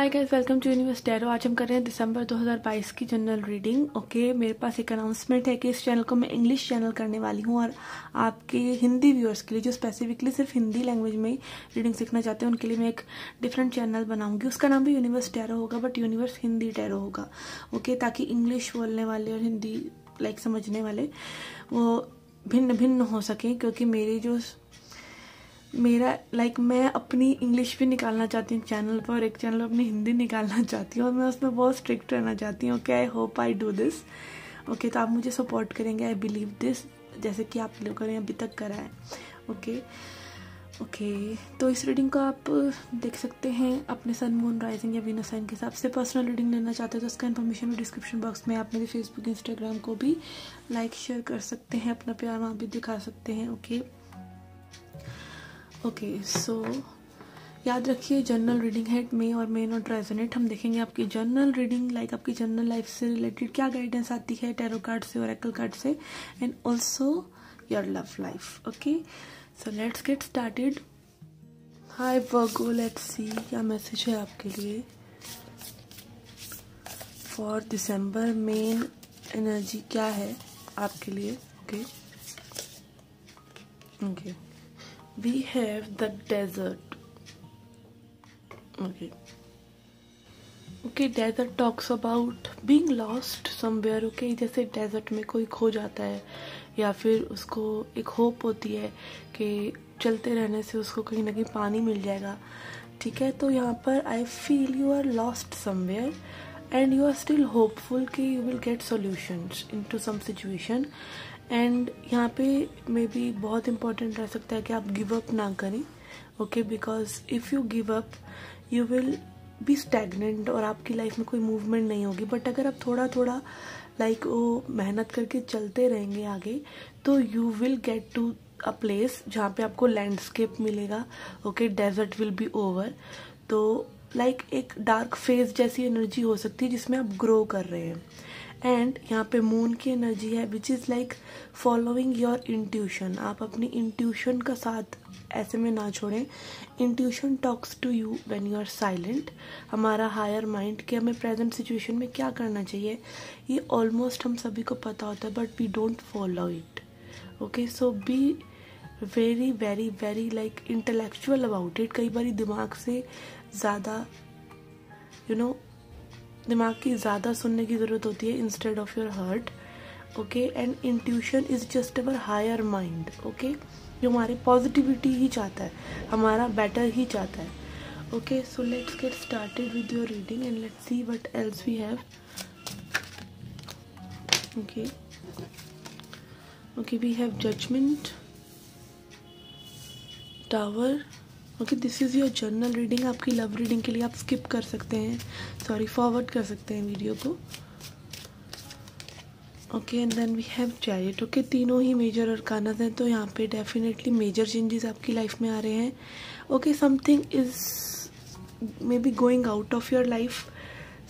Hi guys, welcome to Universe Tarot. आज हम कर रहे हैं दिसंबर 2022 की जनरल रीडिंग। ओके, मेरे पास एक अनाउंसमेंट है कि इस चैनल को मैं इंग्लिश चैनल करने वाली हूँ और आपके हिंदी व्यूअर्स के लिए जो स्पेसिफिकली सिर्फ हिंदी लैंग्वेज में रीडिंग सीखना चाहते हैं उनके लिए मैं एक डिफरेंट चैनल बनाऊंगी। उसका नाम भी यूनिवर्स टैरो होगा, बट यूनिवर्स हिंदी टैरो होगा। ओके, ताकि इंग्लिश बोलने वाले और हिंदी समझने वाले वो भिन्न भिन्न हो सकें, क्योंकि मैं अपनी इंग्लिश भी निकालना चाहती हूँ चैनल पर और एक चैनल पर अपनी हिंदी निकालना चाहती हूँ और मैं उसमें बहुत स्ट्रिक्ट रहना चाहती हूँ। Okay, I hope I do this. Okay, तो आप मुझे सपोर्ट करेंगे, आई बिलीव दिस, जैसे कि आप लोगों ने अभी तक करा है। ओके, तो इस रीडिंग को आप देख सकते हैं अपने सन, मून, राइजिंग या वीनस साइन के हिसाब से। पर्सनल रीडिंग लेना चाहते हैं तो उसका इन्फॉर्मेशन डिस्क्रिप्शन बॉक्स में। आप मेरे फेसबुक, इंस्टाग्राम को भी लाइक शेयर कर सकते हैं, अपना प्यार वहाँ भी दिखा सकते हैं। ओके, सो याद रखिए जनरल रीडिंग है, मे और मे नॉट रेजोनेट। हम देखेंगे आपकी जनरल रीडिंग आपकी जनरल लाइफ से रिलेटेड क्या गाइडेंस आती है टैरो कार्ड से, ओरेकल कार्ड से, and also your love life. Okay, so let's get started. Hi Virgo, let's see क्या मैसेज है आपके लिए फॉर दिसंबर। मेन एनर्जी क्या है आपके लिए? Okay, we have the desert. Okay, desert talks about being lost somewhere. Okay, जैसे desert में कोई खो जाता है या फिर उसको एक होप होती है कि चलते रहने से उसको कहीं ना कहीं पानी मिल जाएगा। ठीक है, तो यहाँ पर I feel you are lost somewhere and you are still hopeful कि you will get solutions into some situation. And यहाँ पे मे बी बहुत इंपॉर्टेंट रह सकता है कि आप गिव अप ना करें। Okay, because if you give up you will be stagnant और आपकी लाइफ में कोई मूवमेंट नहीं होगी। बट अगर आप थोड़ा थोड़ा वो मेहनत करके चलते रहेंगे आगे, तो you will get to a place जहाँ पे आपको लैंडस्केप मिलेगा। Okay, desert will be over. तो एक डार्क फेज जैसी एनर्जी हो सकती है जिसमें आप ग्रो कर रहे हैं। एंड यहाँ पे मून की एनर्जी है which is following your intuition. आप अपनी इंट्यूशन का साथ ऐसे में ना छोड़ें। Intuition talks to you when you are silent. हमारा हायर माइंड कि हमें प्रेजेंट सिचुएशन में क्या करना चाहिए ये ऑलमोस्ट हम सभी को पता होता है, but we don't follow it. Okay, so be very very very intellectual about it. कई बार दिमाग से ज़्यादा दिमाग की ज़्यादा सुनने की ज़रूरत होती है instead of your heart. Okay, and intuition is just our higher mind. Okay, जो हमारी पॉजिटिविटी ही चाहता है, हमारा बेटर ही चाहता है। Okay, so let's get started with your reading and let's see what else we have. Okay, we have judgement, tower. Okay, this is your journal reading. आपकी love reading के लिए आप स्किप कर सकते हैं, फॉरवर्ड कर सकते हैं वीडियो को। Okay, and then we have chariot. Okay, तीनों ही मेजर अरकानास हैं, तो यहाँ पे डेफिनेटली मेजर चेंजेस आपकी लाइफ में आ रहे हैं। Okay, something is maybe going out of your life,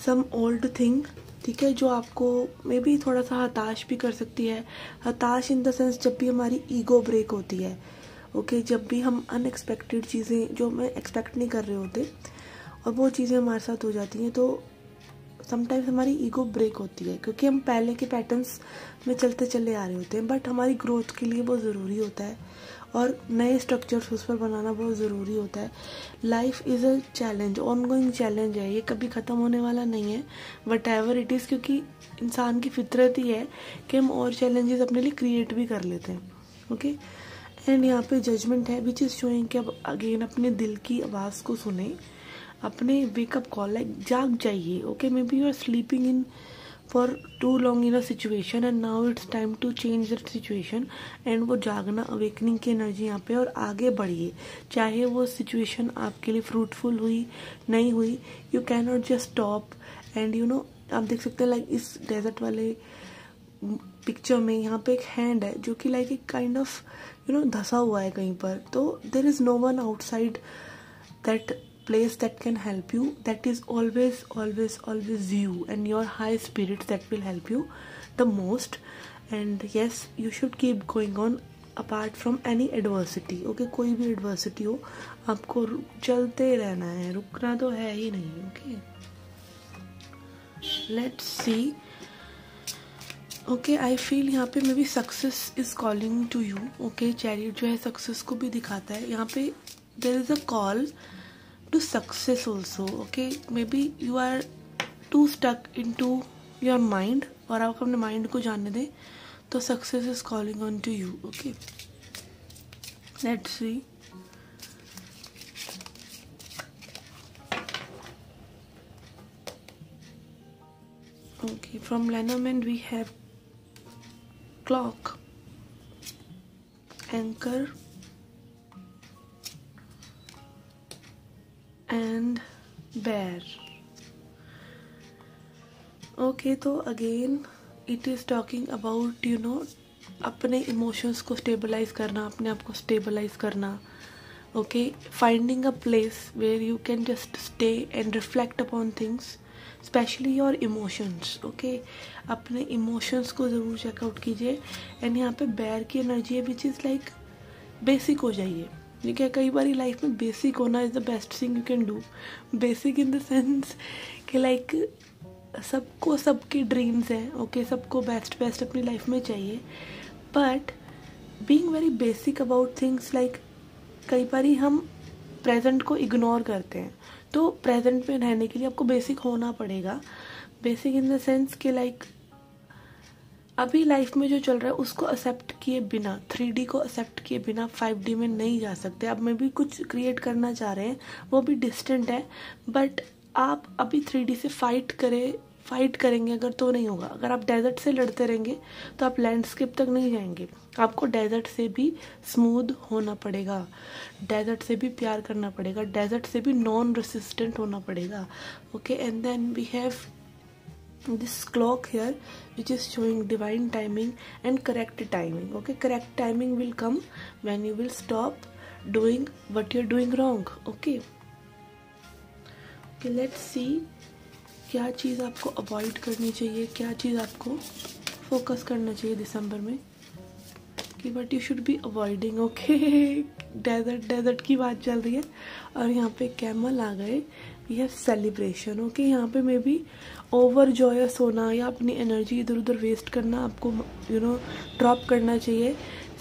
some old thing. ठीक है, जो आपको मे बी थोड़ा सा हताश भी कर सकती है। हताश इन द सेंस जब भी हमारी ईगो ब्रेक होती है। ओके, जब भी हम अनएक्सपेक्टेड चीज़ें जो हमें एक्सपेक्ट नहीं कर रहे होते और वो चीज़ें हमारे साथ हो जाती हैं, तो समटाइम्स हमारी ईगो ब्रेक होती है क्योंकि हम पहले के पैटर्न्स में चलते चले आ रहे होते हैं। बट हमारी ग्रोथ के लिए वो ज़रूरी होता है और नए स्ट्रक्चर्स उस पर बनाना बहुत ज़रूरी होता है। Life is a challenge, ongoing challenge है, ये कभी ख़त्म होने वाला नहीं है वट एवर इट इज़, क्योंकि इंसान की फितरत ही है कि हम और चैलेंजेस अपने लिए क्रिएट भी कर लेते हैं। ओके, एंड यहाँ पे जजमेंट है विच इज़ शोइंग कि अब अगेन अपने दिल की आवाज़ को सुने, अपने वेकअप कॉल जाग जाइए। Okay, maybe you are sleeping in for too long in a situation and now it's time to change that situation. And वो जागना, अवेकनिंग की एनर्जी यहाँ पे, और आगे बढ़िए। चाहे वो सिचुएशन आपके लिए फ्रूटफुल हुई नहीं हुई, you can not just stop. And आप देख सकते हैं इस डेजर्ट वाले पिक्चर में यहाँ पे एक हैंड है जो कि एक काइंड ऑफ धसा हुआ है कहीं पर। तो there is no one outside that place that can help you. That is always you and your high spirits that will help you the most. And yes, you should keep going on. Apart from any adversity. Okay, कोई भी adversity हो, आपको चलते रहना है, रुकना तो है ही नहीं। Okay, let's see. Okay, I feel यहाँ पे maybe success is calling to you. Okay, chariot जो है सक्सेस को भी दिखाता है। यहाँ पे there is a call to success also. Okay, maybe you are too stuck into your mind, और आप अपने माइंड को जानने दें तो success is calling on to you. Okay, let's see. Okay, from Lenormand we have clock, anchor, and bear. Okay, तो again it is talking about अपने emotions को स्टेबलाइज करना, अपने आप को स्टेबलाइज करना। Okay, finding a place where you can just stay and reflect upon things, specially your emotions. Okay, अपने emotions को ज़रूर चेकआउट कीजिए। एंड यहाँ पे बेयर की एनर्जी है विच इज़ लाइक बेसिक हो जाइए। ठीक है, कई बार लाइफ में बेसिक होना is the best thing you can do. Basic in the sense कि लाइक सबको सबकी ड्रीम्स हैं। ओके, सबको बेस्ट अपनी लाइफ में चाहिए, but being very basic about things, like कई बार हम प्रेजेंट को इग्नोर करते हैं। तो प्रेजेंट में रहने के लिए आपको बेसिक होना पड़ेगा। बेसिक इन द सेंस कि लाइक अभी लाइफ में जो चल रहा है उसको एक्सेप्ट किए बिना, 3D को एक्सेप्ट किए बिना 5D में नहीं जा सकते। अब मैं भी कुछ क्रिएट करना चाह रहे हैं, वो भी डिस्टेंट है, बट आप अभी 3D से फाइट करेंगे अगर तो नहीं होगा। अगर आप डेजर्ट से लड़ते रहेंगे तो आप लैंडस्केप तक नहीं जाएंगे। आपको डेजर्ट से भी स्मूथ होना पड़ेगा, डेजर्ट से भी प्यार करना पड़ेगा, डेजर्ट से भी नॉन रेसिस्टेंट होना पड़ेगा। Okay, and then we have this clock here which is showing divine timing and correct timing. Okay, correct timing will come when you will stop doing what you're doing wrong. Okay, let's see क्या चीज़ आपको avoid करनी चाहिए, क्या चीज़ आपको focus करना चाहिए दिसंबर में, कि but you should be avoiding. Okay, desert की बात चल रही है और यहाँ पे कैमल आ गए। ये सेलिब्रेशन। ओके, यहाँ पे मे बी ओवर जॉयस होना या अपनी एनर्जी इधर उधर वेस्ट करना आपको ड्रॉप करना चाहिए।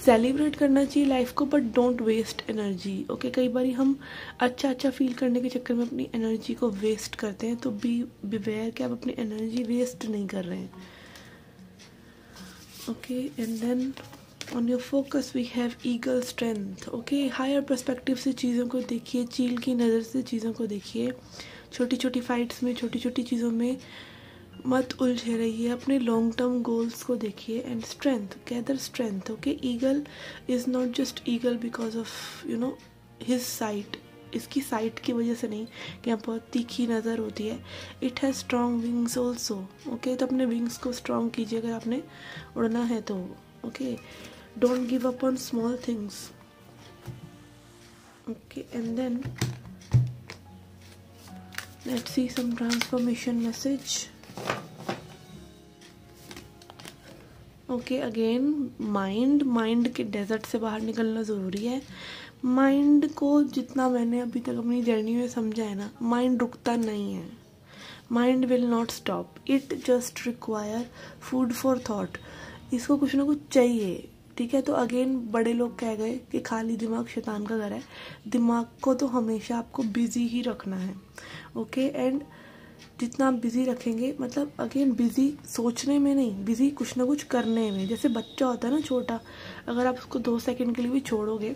सेलिब्रेट करना चाहिए लाइफ को, but don't waste energy. Okay, कई बार हम अच्छा फील करने के चक्कर में अपनी एनर्जी को वेस्ट करते हैं, तो बी बिवेयर कि आप अपनी एनर्जी वेस्ट नहीं कर रहे हैं। Okay, and then on your focus we have eagle strength. Okay, higher perspective से चीज़ों को देखिए, चील की नज़र से चीज़ों को देखिए। छोटी छोटी फाइट्स में, छोटी छोटी चीज़ों में मत उलझे रहिए, अपने लॉन्ग टर्म गोल्स को देखिए। And strength, gather strength. Okay, eagle is not just eagle because of his site, इसकी साइट की वजह से नहीं कि यहाँ बहुत तीखी नज़र होती है। It has strong wings also. Okay, तो अपने विंग्स को स्ट्रॉन्ग कीजिए अगर आपने उड़ना है तो। Okay, don't give up on small things. Okay, and then let's see some transformation message. Okay, again mind के डेजर्ट से बाहर निकलना ज़रूरी है। माइंड को जितना मैंने अभी तक अपनी जर्नी में समझा है ना, माइंड रुकता नहीं है। Mind will not stop, it just require food for thought. इसको कुछ ना कुछ चाहिए। ठीक है, तो अगेन बड़े लोग कह गए कि खाली दिमाग शैतान का घर है। दिमाग को तो हमेशा आपको बिजी ही रखना है। ओके, एंड जितना आप बिजी रखेंगे, मतलब अगेन बिजी सोचने में नहीं, बिजी कुछ ना कुछ करने में। जैसे बच्चा होता है ना छोटा, अगर आप उसको 2 सेकंड के लिए भी छोड़ोगे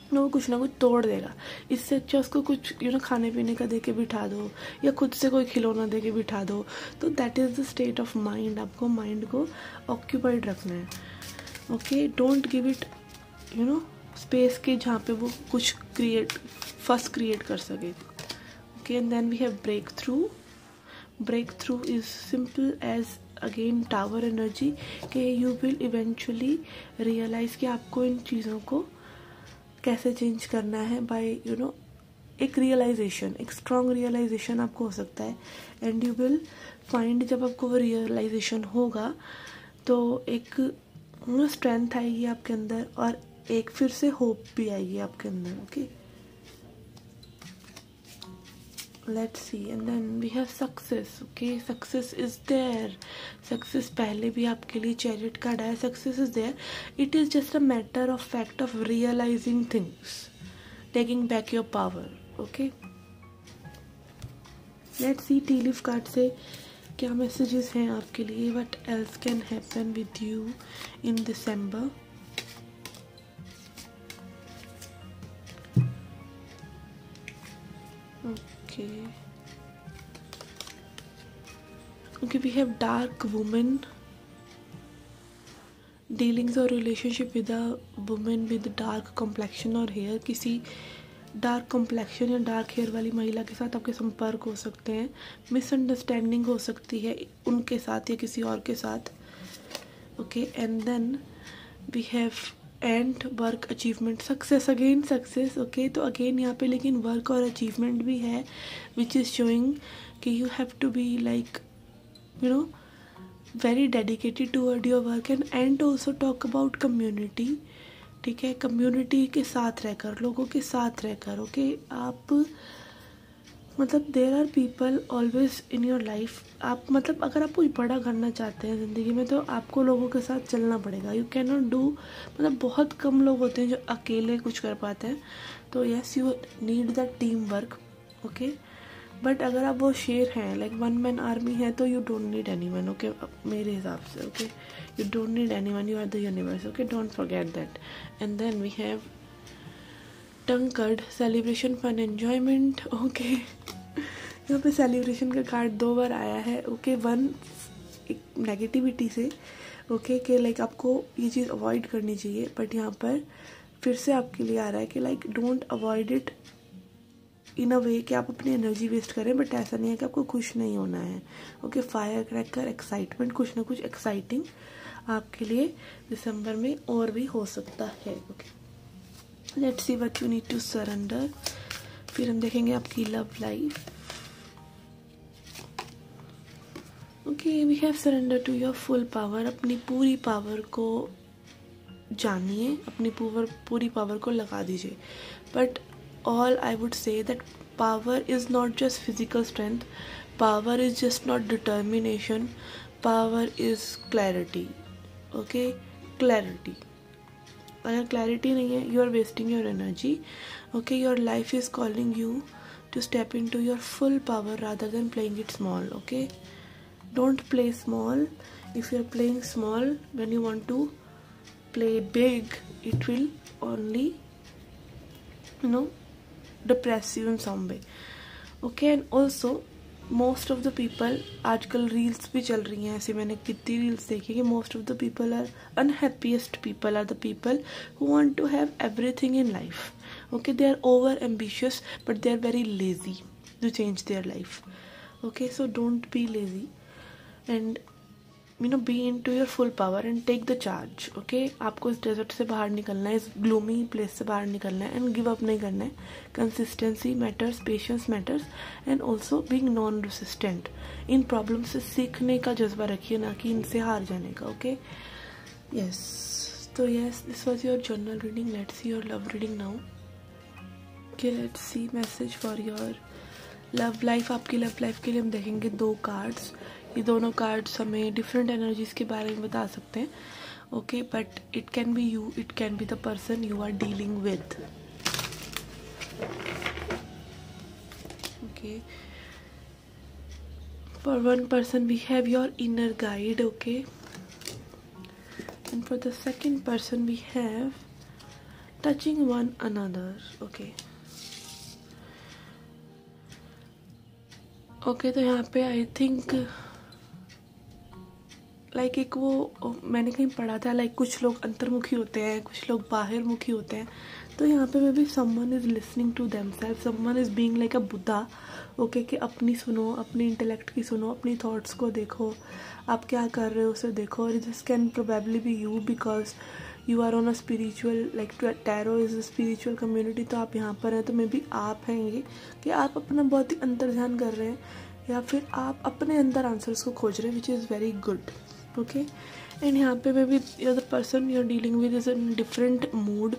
तो वो कुछ ना कुछ तोड़ देगा। इससे अच्छा उसको कुछ खाने पीने का दे के बिठा दो, या खुद से कोई खिलौना दे के बिठा दो। तो that is the state of mind. आपको माइंड को ऑक्यूपाइड रखना है। Okay, don't give it space के जहाँ पे वो कुछ फर्स्ट क्रिएट कर सके। Okay, and then we have breakthrough is simple as again tower energy, कि यू विल इवेंचुअली रियलाइज कि आपको इन चीज़ों को कैसे चेंज करना है बाय एक रियलाइजेशन, एक स्ट्रॉन्ग रियलाइजेशन आपको हो सकता है। एंड यू विल फाइंड, जब आपको वो रियलाइजेशन होगा तो एक स्ट्रेंथ आएगी आपके अंदर और एक फिर से होप भी आएगी आपके अंदर. Okay, let's see. And then we have success. Okay, success is there. Success पहले भी आपके लिए chariot कार्ड आया. Success is there. It is just a matter of fact of realizing things, taking back your power. Okay, let's see tea leaf card से क्या messages हैं आपके लिए. What else can happen with you in December? Okay, we have dark woman. Dealings or relationship with a woman with dark complexion or hair. किसी dark complexion या dark hair वाली महिला के साथ आपके संपर्क हो सकते हैं. मिसअंडरस्टैंडिंग हो सकती है उनके साथ या किसी और के साथ. Okay, and then we have and work achievement success. Again success. Okay, तो अगेन यहाँ पे लेकिन वर्क और अचीवमेंट भी है विच इज़ शोइंग कि you have to be like you know very dedicated toward your work. And also talk about community. ठीक है, कम्युनिटी के साथ रहकर, लोगों के साथ रहकर. ओके, आप मतलब there are people always in your life. आप मतलब अगर आप कुछ बड़ा करना चाहते हैं ज़िंदगी में तो आपको लोगों के साथ चलना पड़ेगा. यू कैन नॉट डू, मतलब बहुत कम लोग होते हैं जो अकेले कुछ कर पाते हैं. तो yes, you need the team work. Okay, but अगर आप वो शेर हैं, लाइक वन मैन आर्मी है, तो you don't need anyone. Okay, मेरे हिसाब से. Okay, you don't need anyone, you are the universe. Okay, don't forget that. And then we have tongue card, celebration fun enjoyment. Okay, यहाँ पे celebration का card 2 बार आया है. ओके, वन एक नेगेटिविटी से. ओके, कि लाइक आपको ये चीज़ अवॉइड करनी चाहिए, बट यहाँ पर फिर से आपके लिए आ रहा है कि like don't avoid it in a way कि आप अपनी एनर्जी वेस्ट करें. बट ऐसा नहीं है कि आपको खुश नहीं होना है. ओके, फायर क्रैकर, एक्साइटमेंट, कुछ ना कुछ एक्साइटिंग आपके लिए दिसंबर में और भी हो सकता है. Okay, let's see what you need to surrender. फिर हम देखेंगे आपकी love life. Okay, we have surrender to your full power. अपनी पूरी पावर को जानिए, अपनी पूरी पावर को लगा दीजिए. But all I would say that power is not just physical strength, power is just not determination, power is clarity. Okay, clarity. अगर clarity नहीं है, you are wasting your energy. Okay, your life is calling you to step into your full power rather than playing it small. Okay, don't play small. If you are playing small when you want to play big, it will only depress you in some way. Okay, and also most of the people, आजकल reels भी चल रही हैं ऐसे, मैंने कितनी reels देखी कि most of the people are unhappiest people are the people who want to have everything in life. Okay, they are over ambitious but they are very lazy to change their life. Okay, so don't be lazy and be into your full power and take the charge. Okay, आपको इस desert से बाहर निकलना है, इस gloomy place से बाहर निकलना है, एंड गिव अप नहीं करना है. Consistency matters, patience matters, and also being non resistant. In problem से सीखने का जज्बा रखिए, ना कि इनसे हार जाने का. Okay, yes. तो yes, this was your journal reading. Let's see your love reading now. Okay, let's see message for your love life. आपकी लव लाइफ के लिए हम देखेंगे 2 कार्ड्स. ये दोनों कार्ड्स हमें डिफरेंट एनर्जीज के बारे में बता सकते हैं. Okay, but it can be you, it can be the person you are dealing with. Okay, for one person we have your inner guide. Okay, and for the second person we have touching one another. Okay, okay, तो यहाँ पे I think like एक वो मैंने कहीं पढ़ा था, like कुछ लोग अंतर्मुखी होते हैं, कुछ लोग बाहरमुखी होते हैं. तो यहाँ पे maybe someone is listening to themselves, someone is being like a Buddha. Okay, कि अपनी सुनो, अपनी इंटेलेक्ट की सुनो, अपनी थॉट्स को देखो, आप क्या कर रहे हो उसे देखो. और this can probably be you because you are on a spiritual, like tarot is a spiritual community. तो आप यहाँ पर हैं, तो मे बी आप हैं ये कि आप अपना बहुत ही अंतर्ध्यान कर रहे हैं, या फिर आप अपने अंदर आंसर्स को खोज रहे हैं, which is very good. Okay. And यहाँ पे maybe the person you are dealing with is in different mood.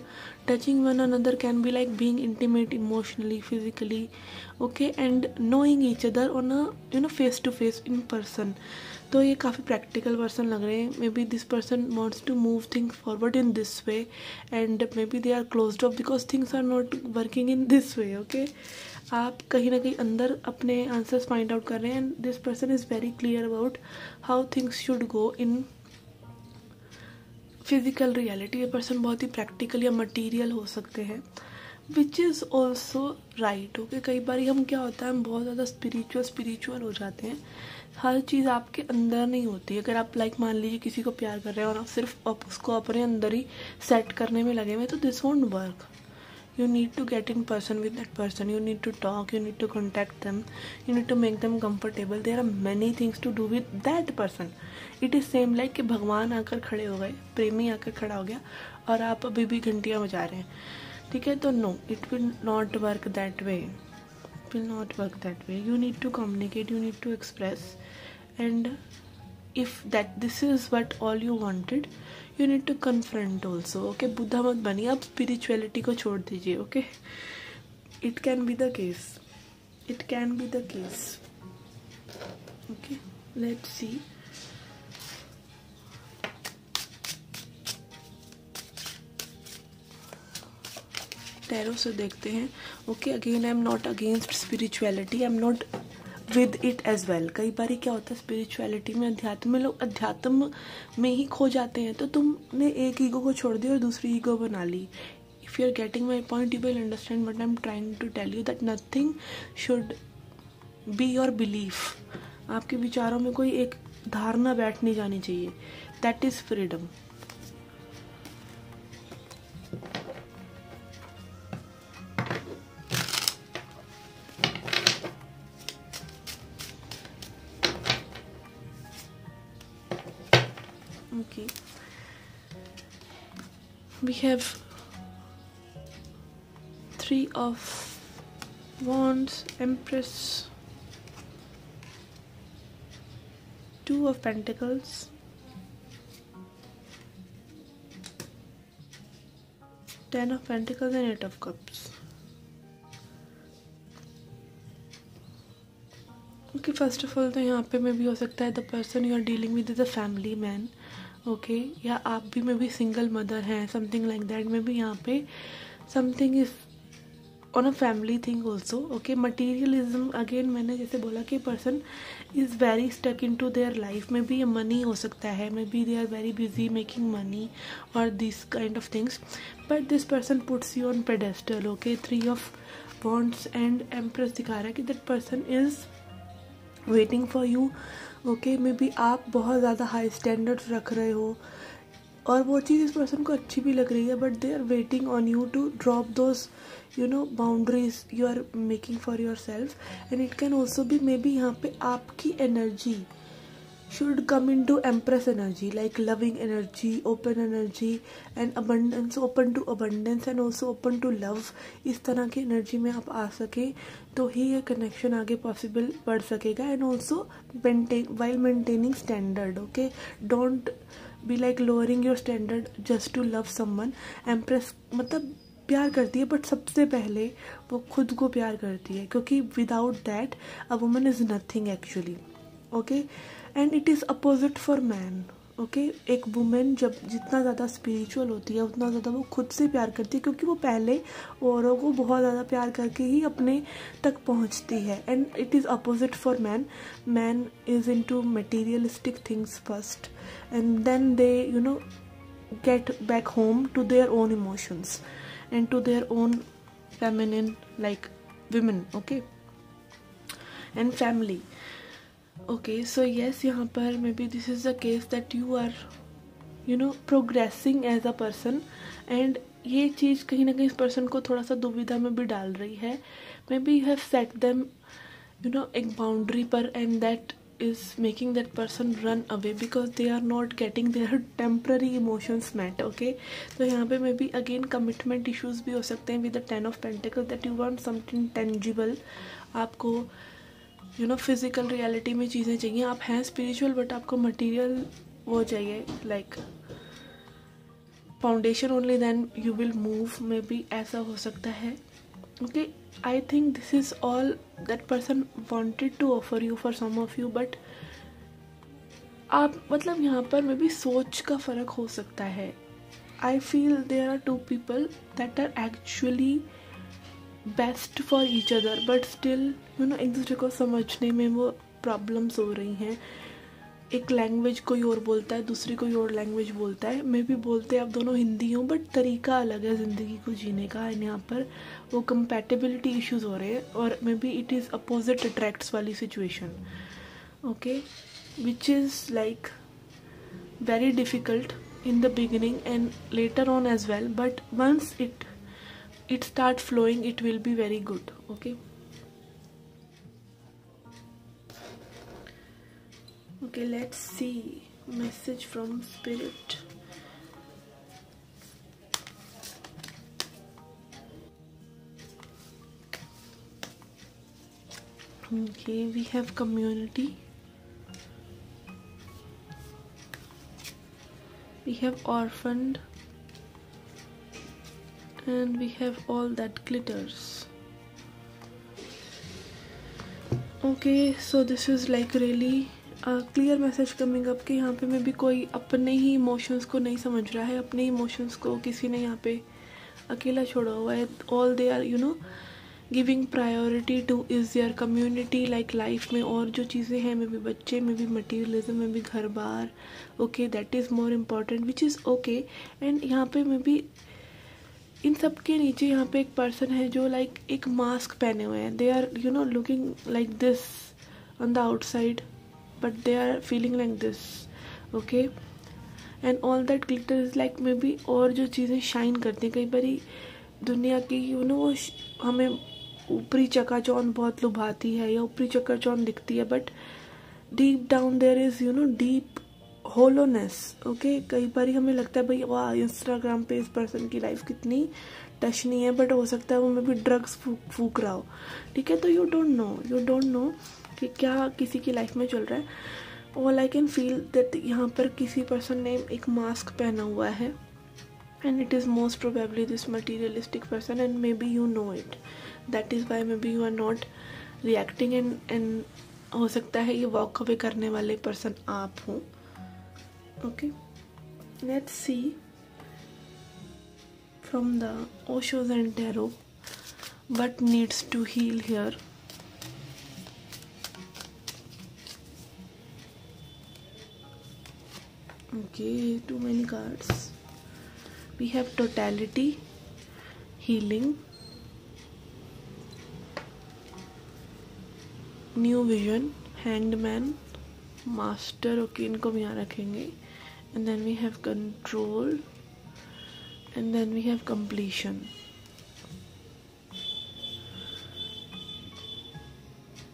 Touching one another can be like being intimate emotionally, physically, okay, and knowing each other on a face to face in person. तो ये काफ़ी practical person लग रहे हैं. May be this person wants to move things forward in this way and may be they are closed off because things are not working in this way. Okay, आप कहीं ना कहीं अंदर अपने आंसर्स फाइंड आउट कर रहे हैं and this person is very clear about how things should go in physical reality. ये पर्सन बहुत ही प्रैक्टिकल या मटीरियल हो सकते हैं, which is also right. Okay, कई बार हम क्या होता है हम बहुत ज़्यादा स्पिरिचुअल हो जाते हैं. हर चीज़ आपके अंदर नहीं होती. अगर आप लाइक मान लीजिए किसी को प्यार कर रहे हैं और आप सिर्फ आप उसको अपने अंदर ही सेट करने में लगे हुए तो this won't work. You need to get in person with that person. You need to talk. You need to contact them. You need to make them comfortable. There are many things to do with that person. It is same like कि भगवान आकर खड़े हो गए, प्रेमी आकर खड़ा हो गया और आप अभी भी घंटियाँ बजा रहे हैं. ठीक है, तो no, it will not work that way. It will not work that way. You need to communicate. You need to express. And if that this is what all you wanted, you need to confront also. Okay, Buddha मत बनिए, आप spirituality को छोड़ दीजिए. Okay, it can be the case. It can be the case. Okay, let's see. Tarot से देखते हैं. Okay, again I am not against spirituality, I am not with it as well. कई बार क्या होता है स्पिरिचुअलिटी में, अध्यात्म में लोग अध्यात्म में ही खो जाते हैं. तो तुमने एक ईगो को छोड़ दिया और दूसरी ईगो बना ली. If you are getting my point you will understand what I am trying to tell you, that nothing should be your belief. आपके विचारों में कोई एक धारणा बैठ नहीं जानी चाहिए. That is freedom. Okay, we have 3 of Wands, Empress, 2 of Pentacles, 10 of Pentacles and 8 of Cups. Okay, first of all तो यहाँ पे में भी हो सकता है the person you are dealing with is a family man. Okay, या आप भी मे बी सिंगल मदर हैं, something like that. Maybe यहाँ पे something is on a family thing also. Okay, materialism again मैंने जैसे बोला कि person is very stuck into their life. Maybe ये मनी हो सकता है, maybe they are very busy making money और this kind of things, but this person puts you on pedestal. Okay, 3 of wands and empress दिखा रहा है कि that person is waiting for you. Okay, may be आप बहुत ज़्यादा high standards रख रहे हो और वो चीज़ इस पर्सन को अच्छी भी लग रही है, but they are waiting on you to drop those boundaries you are making for yourself. And it can also be maybe यहाँ पे आपकी energy should come into Empress energy, like loving energy, open energy and abundance, open to abundance and also open to love. इस तरह की energy में आप आ सके तो ही ये कनेक्शन आगे पॉसिबल बढ़ सकेगा. And also while maintaining standard. Okay, don't be like lowering your standard just to love someone. Empress मतलब प्यार करती है बट सबसे पहले वो खुद को प्यार करती है, क्योंकि without that a woman is nothing actually. Okay, and it is opposite for man. Okay, एक वुमेन जब जितना ज़्यादा स्पिरिचुअल होती है उतना ज़्यादा वो खुद से प्यार करती है, क्योंकि वो पहले औरों को बहुत ज़्यादा प्यार करके ही अपने तक पहुंचती है. And it is opposite for man. Man is into materialistic things first and then they get back home to their own emotions and to their own feminine like women. Okay, and family. Okay, so yes, यहाँ पर may B this is the case that you are progressing as a person and ये चीज़ कहीं ना कहीं इस person को थोड़ा सा दुविधा में भी डाल रही है. Maybe you have set them एक बाउंड्री पर and that is making that person run away because they are not getting their temporary emotions met. Okay, तो यहाँ पे may be again commitment issues भी हो सकते हैं with the 10 of Pentacles that you want something tangible. आपको physical reality में चीज़ें चाहिए. आप हैं स्पिरिचुअल बट आपको मटेरियल वो चाहिए, like foundation only then you will move, may be ऐसा हो सकता है. Okay, I think this is all that person wanted to offer you for some of you, but आप मतलब यहाँ पर मे बी सोच का फर्क हो सकता है. I feel there are 2 people that are actually best for each other, but still एक दूसरे को समझने में वो प्रॉब्लम्स हो रही हैं. एक लैंग्वेज कोई और बोलता है, दूसरी कोई और लैंग्वेज बोलता है, मे बी बोलते हैं आप दोनों हिंदी हो, बट तरीका अलग है ज़िंदगी को जीने का. एंड यहाँ पर वो कंपैटिबिलिटी इश्यूज हो रहे हैं, और maybe it is opposite attracts वाली situation. Okay, which is like very difficult in the beginning and later on as well, but once it start flowing, it will be very good. Okay, let's see message from spirit. Okay, we have community, we have orphaned, and we have all that glitters. Okay, so this is like really clear message coming up कि यहाँ पे में भी कोई अपने ही emotions को नहीं समझ रहा है, अपने इमोशंस को किसी ने यहाँ पे अकेला छोड़ा हुआ है. All they are giving priority to is their community, like life में और जो चीज़ें हैं, मे बी बच्चे, maybe materialism, maybe घर बार. Okay, that is more important, which is okay. And यहाँ पे मे बी इन सब के नीचे यहाँ पे एक पर्सन है जो लाइक एक मास्क पहने हुए हैं. They are looking like this on the outside, but they are feeling like this. Okay, and all that glitter is like may be, और जो चीज़ें शाइन करती हैं कई बारी दुनिया की वो हमें ऊपरी चकाचौंध बहुत लुभाती है या ऊपरी चकाचौंध दिखती है, but deep down there is deep hollowness. Okay, कई बार हमें लगता है भाई वाह इंस्टाग्राम पे इस पर्सन की लाइफ कितनी टचनी है, बट हो सकता है वो में भी ड्रग्स फूक रहा हो. ठीक है, तो यू डोंट नो कि क्या किसी की लाइफ में चल रहा है. All I can feel that यहाँ पर किसी पर्सन ने एक मास्क पहना हुआ है, and it is most probably this materialistic person, and maybe you know it. That is why maybe you are not reacting, and हो सकता है ये वॉक अवे करने वाले पर्सन आप हो. Okay, let's see from the Oshos and Tarot what needs to heal here. Okay, too many cards. We have totality, healing, new vision, hanged man, master. Okay, इनको भी यहाँ रखेंगे. And then we have control, and then we have completion.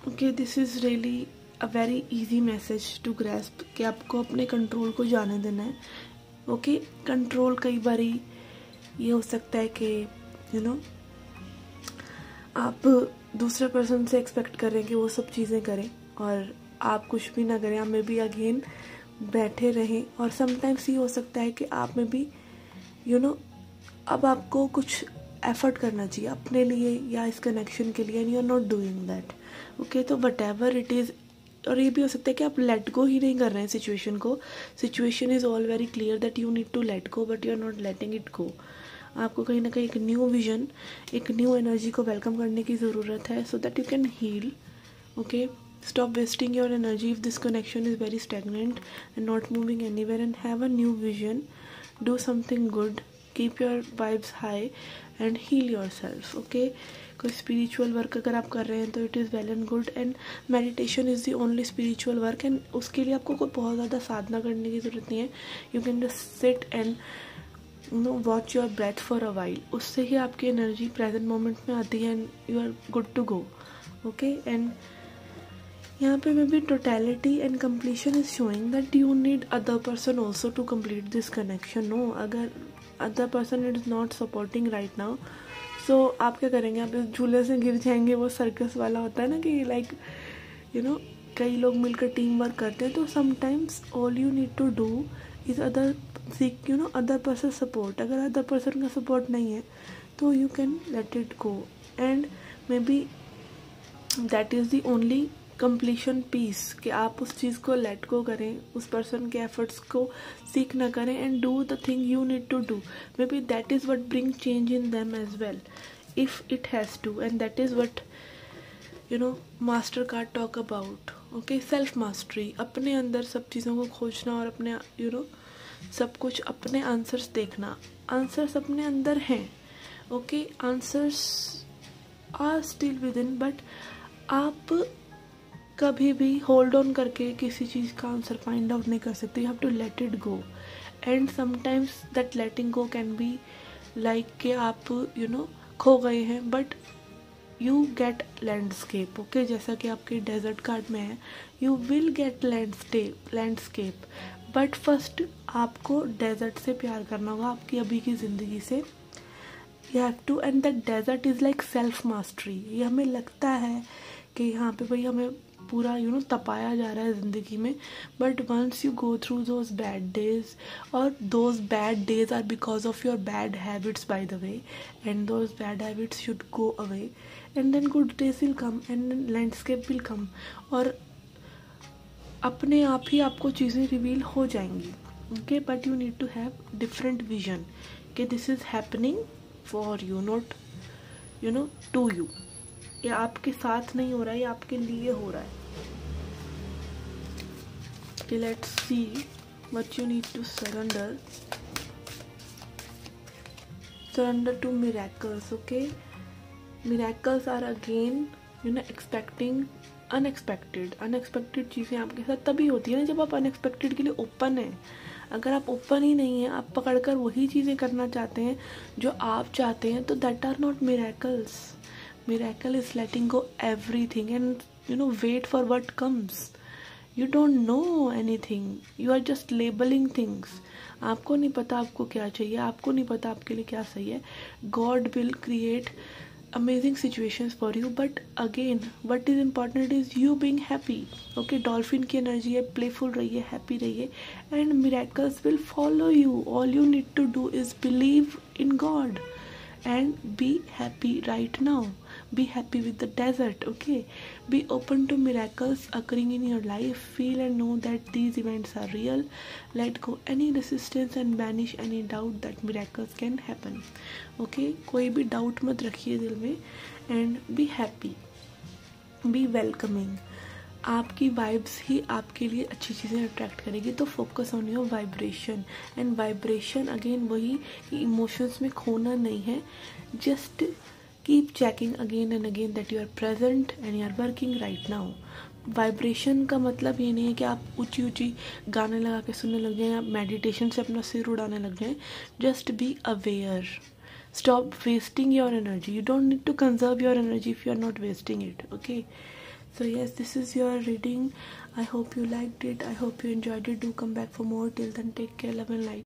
Okay, this is really a very easy message to grasp कि आपको अपने control को जाने देना है. ओके, कंट्रोल कई बारी ये हो सकता है कि आप दूसरे पर्सन से एक्सपेक्ट करें कि वो सब चीज़ें करें और आप कुछ भी ना करें. आप में भी अगेन बैठे रहें, और समटाइम्स ये हो सकता है कि आप में भी अब आपको कुछ एफर्ट करना चाहिए अपने लिए या इस कनेक्शन के लिए, and you are not doing that. Okay, तो वट एवर इट इज़. और ये भी हो सकता है कि आप लेट गो ही नहीं कर रहे हैं सिचुएशन को. Situation is all very clear that you need to let go, but you are not letting it go. आपको कहीं ना कहीं एक न्यू विजन, एक न्यू एनर्जी को वेलकम करने की ज़रूरत है, so that you can heal. Okay, stop wasting your energy if this connection is very stagnant and not moving anywhere, and have a new vision. Do something good, keep your vibes high and heal yourself. Okay, कोई spiritual work अगर आप कर रहे हैं तो it is well and good, and meditation is the only spiritual work, and उसके लिए आपको कोई बहुत ज़्यादा साधना करने की ज़रूरत नहीं है. You can just sit and watch your breath for a while. उससे ही आपकी एनर्जी प्रेजेंट मोमेंट में आती है and you are good to go. Okay, and यहाँ पे maybe totality and completion is showing that you need other person also to complete this connection. No, अगर other person it is not supporting right now, so आप क्या करेंगे? आप इस झूले से गिर जाएंगे. वो सर्कस वाला होता है ना कि लाइक कई लोग मिलकर टीम वर्क करते हैं, तो sometimes all you need to do is seek other person support. अगर अदर पर्सन का सपोर्ट नहीं है तो you can let it go, and may be that is the only completion piece कि आप उस चीज़ को लेट गो करें, उस पर्सन के एफर्ट्स को सीख ना करें, and do the thing you need to do. May be that is what bring change in them as well if it has to, and that is what master card talk about. Okay, self mastery, अपने अंदर सब चीज़ों को खोजना और अपने सब कुछ अपने आंसर्स देखना. आंसर्स अपने अंदर हैं. Okay, answers are still within, but आप कभी भी होल्ड ऑन करके किसी चीज़ का आंसर फाइंड आउट नहीं कर सकते. You have to let it go, and sometimes that letting go can be like कि आप खो गए हैं but you get landscape. Okay, जैसा कि आपके डेजर्ट कार्ड में है, you will get landscape, but first आपको डेजर्ट से प्यार करना होगा, आपकी अभी की ज़िंदगी से. You have to, and that desert is like self mastery. ये हमें लगता है कि यहाँ पे भाई हमें पूरा तपाया जा रहा है ज़िंदगी में, but once you go through those bad days, और those bad days are because of your bad habits by the way, and those bad habits should go away, and then good days will come, and landscape will come, और अपने आप ही आपको चीज़ें reveal हो जाएंगी. Okay, but you need to have different vision कि this is happening for you, not to you. ये आपके साथ नहीं हो रहा है, ये आपके लिए हो रहा है. Okay, let's see what you need to surrender. Surrender to miracles. Okay, miracles are again expecting unexpected. Unexpected चीज़ें आपके साथ तभी होती है ना जब आप अनएक्सपेक्टेड के लिए ओपन हैं. अगर आप ओपन ही नहीं हैं, आप पकड़कर वही चीज़ें करना चाहते हैं जो आप चाहते हैं, तो that are not miracles. Miracle is letting go everything and wait for what comes. You don't know anything. You are just labeling things. आपको नहीं पता आपको क्या चाहिए, आपको नहीं पता आपके लिए क्या सही है. God will create amazing situations for you, but again what is important is you being happy. Okay, dolphin की एनर्जी है, प्लेफुल रहिए, हैप्पी रहिए, and miracles will follow you. All you need to do is believe in God and be happy right now. Be happy with the desert. Okay, be open to miracles occurring in your life. Feel and know that these events are real. Let go any resistance and banish any doubt that miracles can happen. Okay, कोई भी doubt मत रखिए दिल में, and be happy, be welcoming. आपकी vibes ही आपके लिए अच्छी चीज़ें अट्रैक्ट करेगी. तो focus on your vibration, and vibration again वही कि इमोशंस में खोना नहीं है. Just keep checking again and again that you are present and you are working right now. Vibration का मतलब ये नहीं है कि आप ऊंची ऊंची गाने लगा के सुनने लग जाएं, आप मेडिटेशन से अपना सिर उड़ाने लग जाएं. Just be aware. Stop wasting your energy. You don't need to conserve your energy if you are not wasting it. Okay, so yes, this is your reading. I hope you liked it. I hope you enjoyed it. Do come back for more. Till then, take care, love and light.